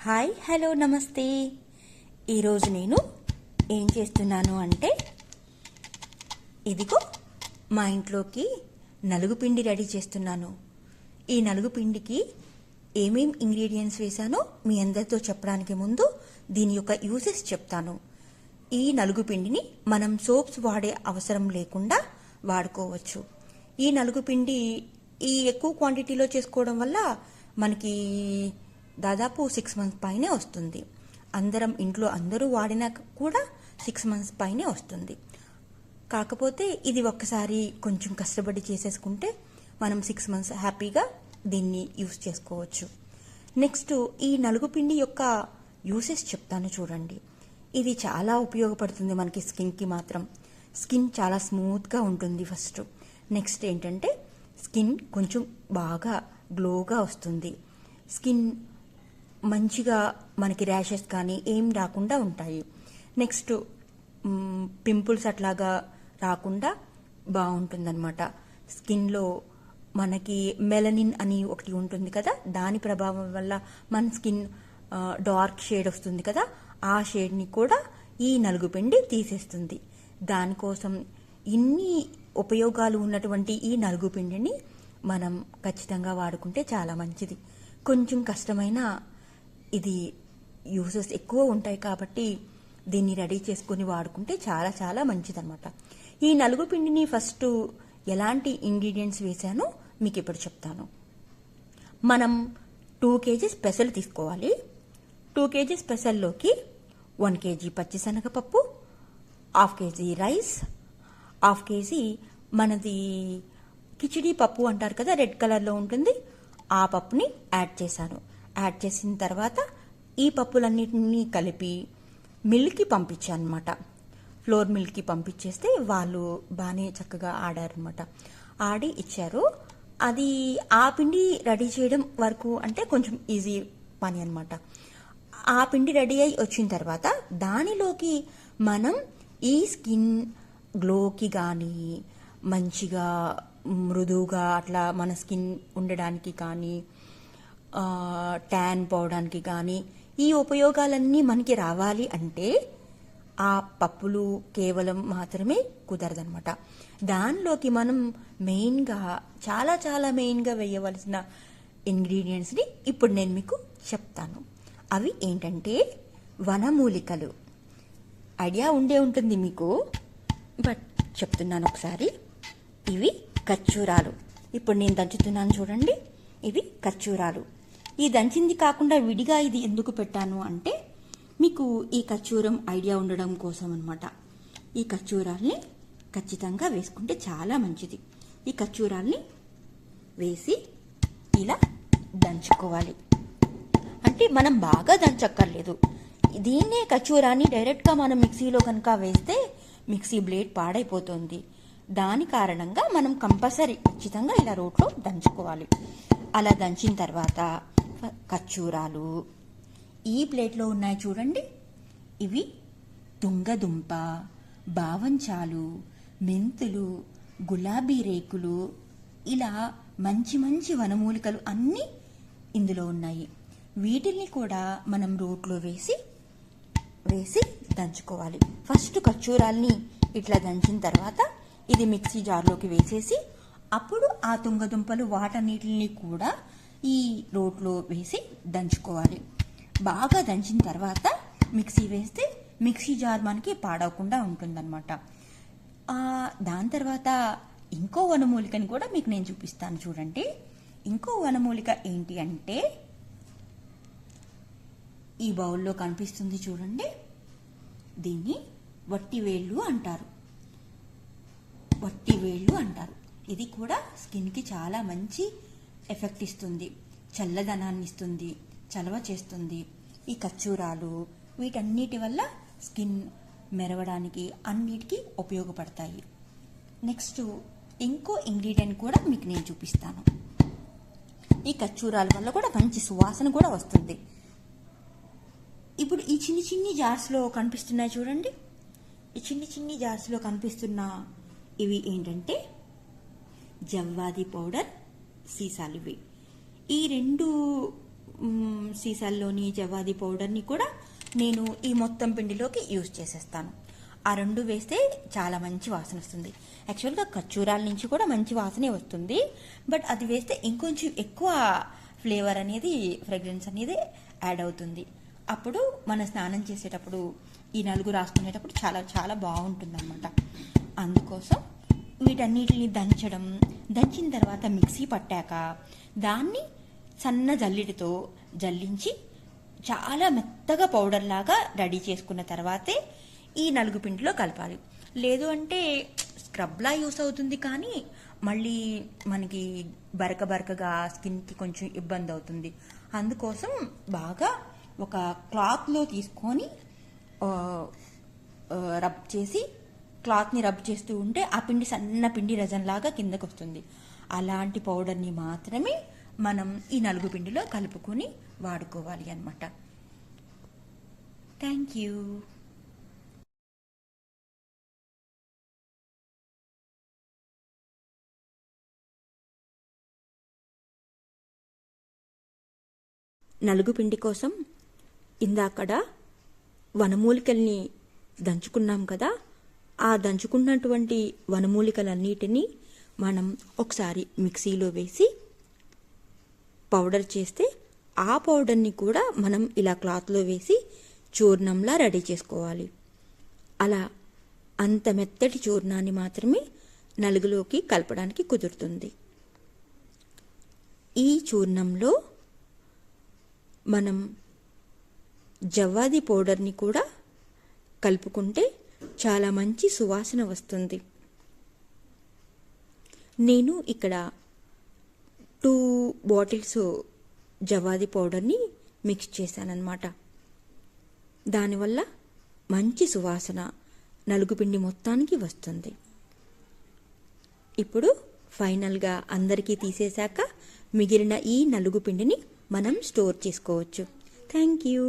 Hi hello నమస్తే. ఈరోజు నేను ఏం చేస్తున్నాను అంటే ఇదిగో మా ఇంట్లోకి నలుగు పిండి రెడీ చేస్తున్నాను. ఈ నలుగు పిండికి ఏమేం ఇంగ్రీడియంట్స్ వేశానో మీ అందరితో చెప్పడానికి ముందు దీని యొక్క యూసెస్ చెప్తాను. ఈ నలుగు పిండిని మనం సోప్స్ వాడే అవసరం లేకుండా వాడుకోవచ్చు. ఈ నలుగు పిండి ఈ ఎక్కువ క్వాంటిటీలో చేసుకోవడం వల్ల మనకి దాదాపు 6 months పైనే వస్తుంది. ఇంట్లో అందరూ వాడినాక కూడా 6 months పైనే వస్తుంది. కాకపోతే ఇది ఒక్కసారి కొంచెం కష్టపడి చేసేసుకుంటే మనం 6 months హ్యాపీగా దీన్ని యూస్ చేసుకోవచ్చు. నెక్స్ట్ ఈ నలుగు పిండి యొక్క యూసెస్ చెప్తాను చూడండి. ఇది చాలా ఉపయోగపడుతుంది మనకి స్కిన్కి మాత్రం. స్కిన్ చాలా స్మూత్గా ఉంటుంది ఫస్ట్. నెక్స్ట్ ఏంటంటే స్కిన్ కొంచెం బాగా గ్లోగా వస్తుంది. స్కిన్ మంచిగా మనకి ర్యాషెస్ కానీ ఏం రాకుండా ఉంటాయి. నెక్స్ట్ పింపుల్స్ అట్లాగా రాకుండా బాగుంటుందన్నమాట. స్కిన్లో మనకి మెలనిన్ అని ఒకటి ఉంటుంది కదా, దాని ప్రభావం వల్ల మన స్కిన్ డార్క్ షేడ్ వస్తుంది కదా, ఆ షేడ్ని కూడా ఈ నలుగు పిండి తీసేస్తుంది. దానికోసం ఇన్ని ఉపయోగాలు ఉన్నటువంటి ఈ నలుగు పిండిని మనం ఖచ్చితంగా వాడుకుంటే చాలా మంచిది. కొంచెం కష్టమైన ఇది యూసెస్ ఎక్కువ ఉంటాయి కాబట్టి దీన్ని రెడీ చేసుకుని వాడుకుంటే చాలా చాలా మంచిదన్నమాట. ఈ నలుగు పిండిని ఫస్ట్ ఎలాంటి ఇంగ్రీడియంట్స్ వేసానో మీకు ఇప్పుడు చెప్తాను. మనం 2 kgs పెసలు తీసుకోవాలి. 2 kgs పెసల్లోకి 1 kg పచ్చిశనగపప్పు, 1/2 kg రైస్, 1/2 kg మనది కిచిడి పప్పు అంటారు కదా, రెడ్ కలర్లో ఉంటుంది, ఆ పప్పుని యాడ్ చేశాను. యాడ్ చేసిన తర్వాత ఈ పప్పులన్నిటినీ కలిపి మిల్కి పంపించాను అనమాట. ఫ్లోర్ మిల్కి పంపించేస్తే వాళ్ళు బాగానే చక్కగా ఆడారనమాట. ఆడి ఇచ్చారు. అది ఆ పిండి రెడీ చేయడం వరకు అంటే కొంచెం ఈజీ పని అనమాట. ఆ పిండి రెడీ అయి వచ్చిన తర్వాత దానిలోకి మనం ఈ స్కిన్ గ్లోకి కానీ మంచిగా మృదువుగా అట్లా మన స్కిన్ ఉండడానికి కానీ ట్యాన్ పోవడానికి కానీ ఈ ఉపయోగాలన్నీ మనకి రావాలి అంటే ఆ పప్పులు కేవలం మాత్రమే కుదరదనమాట. దానిలోకి మనం మెయిన్గా చాలా చాలా మెయిన్గా వేయవలసిన ఇంగ్రీడియంట్స్ని ఇప్పుడు నేను మీకు చెప్తాను. అవి ఏంటంటే వనమూలికలు. ఐడియా ఉండే ఉంటుంది మీకు, బట్ చెప్తున్నాను ఒకసారి. ఇవి ఖర్జూరాలు. ఇప్పుడు నేను దంచుతున్నాను చూడండి. ఇవి ఖర్జూరాలు. ఈ దంచింది కాకుండా విడిగా ఇది ఎందుకు పెట్టాను అంటే మీకు ఈ ఖర్జూరం ఐడియా ఉండడం కోసం అనమాట. ఈ ఖర్జూరాల్ని ఖచ్చితంగా వేసుకుంటే చాలా మంచిది. ఈ ఖర్జూరాల్ని వేసి ఇలా దంచుకోవాలి. అంటే మనం బాగా దంచక్కర్లేదు. దీన్నే ఖర్జూరాన్ని డైరెక్ట్గా మనం మిక్సీలో కనుక వేస్తే మిక్సీ బ్లేడ్ పాడైపోతుంది. దాని కారణంగా మనం కంపల్సరీ ఖచ్చితంగా ఇలా రోట్లో దంచుకోవాలి. అలా దంచిన తర్వాత ఖర్జూరాలు ఈ ప్లేట్లో ఉన్నాయి చూడండి. ఇవి తుంగదుంప, బావంచాలు, మెంతులు, గులాబీ రేకులు, ఇలా మంచి మంచి వనమూలికలు అన్నీ ఇందులో ఉన్నాయి. వీటిని కూడా మనం రోట్లో వేసి దంచుకోవాలి. ఫస్ట్ ఖర్జూరాల్ని ఇట్లా దంచిన తర్వాత ఇది మిక్సీ జార్లోకి వేసేసి అప్పుడు ఆ తుంగదుంపలు వాటన్నిటిని కూడా ఈ రోట్లో వేసి దంచుకోవాలి. బాగా దంచిన తర్వాత మిక్సీ వేస్తే మిక్సీ జార్ మనకి పాడవకుండా ఉంటుందన్నమాట. దాని తర్వాత ఇంకో వనమూలికని కూడా మీకు నేను చూపిస్తాను చూడండి. ఇంకో వనమూలిక ఏంటి అంటే ఈ బౌల్లో కనిపిస్తుంది చూడండి. దీన్ని వట్టివేళ్ళు అంటారు. ఇది కూడా స్కిన్కి చాలా మంచి ఎఫెక్ట్ ఇస్తుంది, చల్లదనాన్ని ఇస్తుంది, చలవ చేస్తుంది. ఈ ఖర్జూరాలు వీటన్నిటి వల్ల స్కిన్ మెరవడానికి అన్నిటికీ ఉపయోగపడతాయి. నెక్స్ట్ ఇంకో ఇంగ్రీడియంట్ కూడా మీకు నేను చూపిస్తాను. ఈ ఖర్జూరాల వల్ల కూడా మంచి సువాసన కూడా వస్తుంది. ఇప్పుడు ఈ చిన్ని చిన్ని జార్స్లో కనిపిస్తున్నాయి చూడండి. ఈ చిన్ని చిన్ని జార్స్లో కనిపిస్తున్న ఇవి ఏంటంటే జవ్వాది పౌడర్ సీసాలు. ఇవి ఈ 2 సీసాల్లోని జవాది పౌడర్ని కూడా నేను ఈ మొత్తం పిండిలోకి యూజ్ చేసేస్తాను. ఆ రెండు వేస్తే చాలా మంచి వాసన వస్తుంది. యాక్చువల్గా ఖర్జూరాల నుంచి కూడా మంచి వాసనే వస్తుంది, బట్ అది వేస్తే ఇంకొంచెం ఎక్కువ ఫ్లేవర్ అనేది, ఫ్రేగ్రెన్స్ అనేది యాడ్ అవుతుంది. అప్పుడు మన స్నానం చేసేటప్పుడు ఈ నలుగు రాసుకునేటప్పుడు చాలా చాలా బాగుంటుంది అన్నమాట. అందుకోసం వీటన్నిటిని దంచిన తర్వాత మిక్సీ పట్టాక దాన్ని సన్న జల్లిడితో జల్లించి చాలా మెత్తగా పౌడర్ లాగా రెడీ చేసుకున్న తర్వాతే ఈ నలుగు పిండిలో కలపాలి. లేదు అంటే స్క్రబ్లా యూస్ అవుతుంది, కానీ మళ్ళీ మనకి బరకగా స్కిన్కి కొంచెం ఇబ్బంది అవుతుంది. అందుకోసం బాగా ఒక క్లాత్లో తీసుకొని రబ్ చేసి, క్లాత్ని రబ్ చేస్తూ ఉంటే ఆ పిండి సన్న పిండి రజంలాగా కిందకు వస్తుంది. అలాంటి పౌడర్ని మాత్రమే మనం ఈ నలుగు పిండిలో కలుపుకొని వాడుకోవాలి అన్నమాట. Thank you. నలుగు పిండి కోసం ఇందాకడ వనమూలికల్ని దంచుకున్నాం కదా, ఆ దంచుకున్నటువంటి వనమూలికలన్నిటినీ మనం ఒకసారి మిక్సీలో వేసి పౌడర్ చేస్తే, ఆ పౌడర్ని కూడా మనం ఇలా క్లాత్లో వేసి చూర్ణంలా రెడీ చేసుకోవాలి. అలా అంత మెత్తటి చూర్ణాన్ని మాత్రమే నలుగులోకి కలపడానికి కుదురుతుంది. ఈ చూర్ణంలో మనం జవ్వాది పౌడర్ని కూడా కలుపుకుంటే చాలా మంచి సువాసన వస్తుంది. నేను ఇక్కడ 2 బాటిల్స్ జవాది పౌడర్ని మిక్స్ చేశానన్నమాట. దానివల్ల మంచి సువాసన నలుగుపిండి మొత్తానికి వస్తుంది. ఇప్పుడు ఫైనల్గా అందరికీ తీసేశాక మిగిలిన ఈ నలుగుపిండిని మనం స్టోర్ చేసుకోవచ్చు. Thank you.